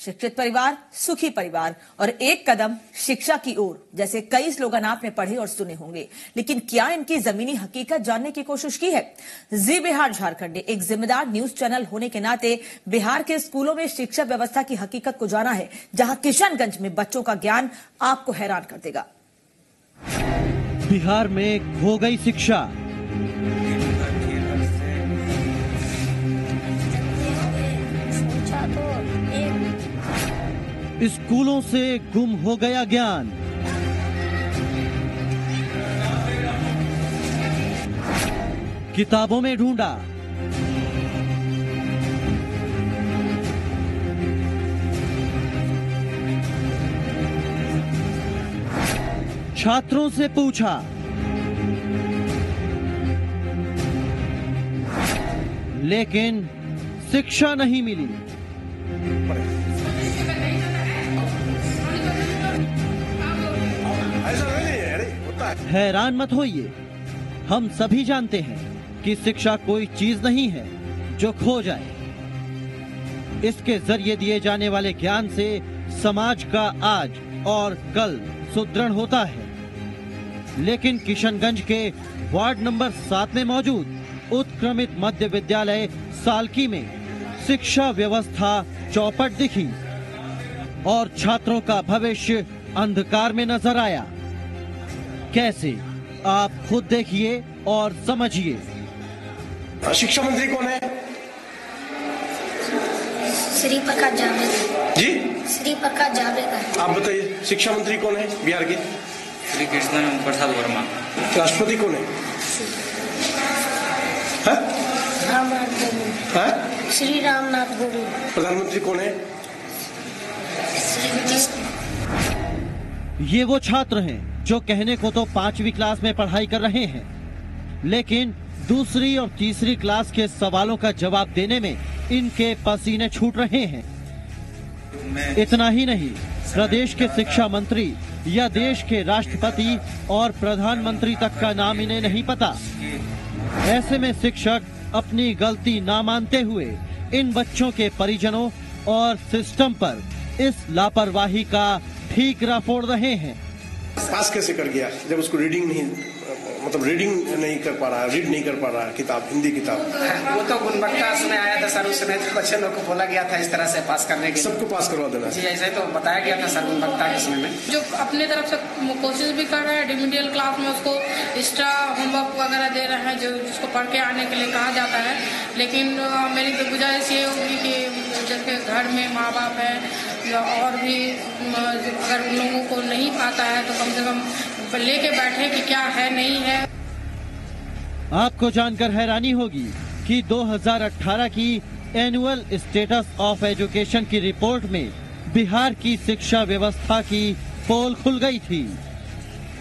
शिक्षित परिवार, सुखी परिवार और एक कदम शिक्षा की ओर, जैसे कई स्लोगन आपने पढ़े और सुने होंगे, लेकिन क्या इनकी जमीनी हकीकत जानने की कोशिश की है? जी बिहार झारखंड ने एक जिम्मेदार न्यूज चैनल होने के नाते बिहार के स्कूलों में शिक्षा व्यवस्था की हकीकत को जाना है, जहां किशनगंज में बच्चों का ज्ञान आपको हैरान कर देगा। बिहार में खो गई शिक्षा। स्कूलों से गुम हो गया ज्ञान। किताबों में ढूंढा। छात्रों से पूछा। लेकिन शिक्षा नहीं मिली। हैरान मत होइए, हम सभी जानते हैं कि शिक्षा कोई चीज नहीं है जो खो जाए। इसके जरिए दिए जाने वाले ज्ञान से समाज का आज और कल सुदृढ़ होता है। लेकिन किशनगंज के वार्ड नंबर 7 में मौजूद उत्क्रमित मध्य विद्यालय सालकी में शिक्षा व्यवस्था चौपट दिखी और छात्रों का भविष्य अंधकार में नजर आया। कैसे, आप खुद देखिए और समझिए। शिक्षा मंत्री कौन है? श्री प्रकाश जावड़ेकर जी। श्री प्रकाश जावड़ेकर। आप बताइए, शिक्षा मंत्री कौन है बिहार के? श्री कृष्ण प्रसाद वर्मा। राष्ट्रपति कौन है? श्री रामनाथ कोविंद। प्रधानमंत्री कौन है? ये वो छात्र हैं जो कहने को तो 5वीं क्लास में पढ़ाई कर रहे हैं, लेकिन दूसरी और तीसरी क्लास के सवालों का जवाब देने में इनके पसीने छूट रहे हैं। इतना ही नहीं, प्रदेश के शिक्षा मंत्री या देश के राष्ट्रपति और प्रधानमंत्री तक का नाम इन्हें नहीं पता। ऐसे में शिक्षक अपनी गलती ना मानते हुए इन बच्चों के परिजनों और सिस्टम पर इस लापरवाही का ठीकरा फोड़ रहे हैं। पास कैसे कर गया जब उसको रीडिंग नहीं कर पा रहा, रीड नहीं कर पा रहा किताब, हिंदी किताब। वो तो गुणवत्ता उसमें आया था सर, उसमें तो बच्चे लोग को बोला गया था इस तरह से पास करने के। सबको पास करवा देना जी, ऐसे तो बताया गया था सर गुणवत्ता के समय में। जो अपने तरफ से कोशिश भी कर रहा है, रिमीडियल क्लास में उसको एक्स्ट्रा होमवर्क वगैरह दे रहे हैं, जो जिसको पढ़ के आने के लिए कहा जाता है। लेकिन मेरी तो गुजारिश ये होगी कि जैसे घर में माँ बाप है और भी अगर उन लोगों को नहीं आता है तो कम से कम लेके बैठे कि क्या है नहीं है। आपको जानकर हैरानी होगी कि 2018 की एनुअल स्टेटस ऑफ एजुकेशन की रिपोर्ट में बिहार की शिक्षा व्यवस्था की पोल खुल गई थी,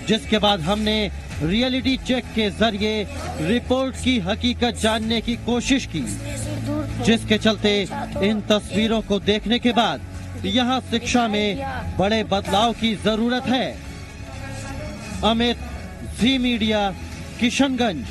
जिसके बाद हमने रियलिटी चेक के जरिए रिपोर्ट की हकीकत जानने की कोशिश की, जिसके चलते इन तस्वीरों को देखने के बाद यहाँ शिक्षा में बड़े बदलाव की जरूरत है। अमित, जी मीडिया, किशनगंज।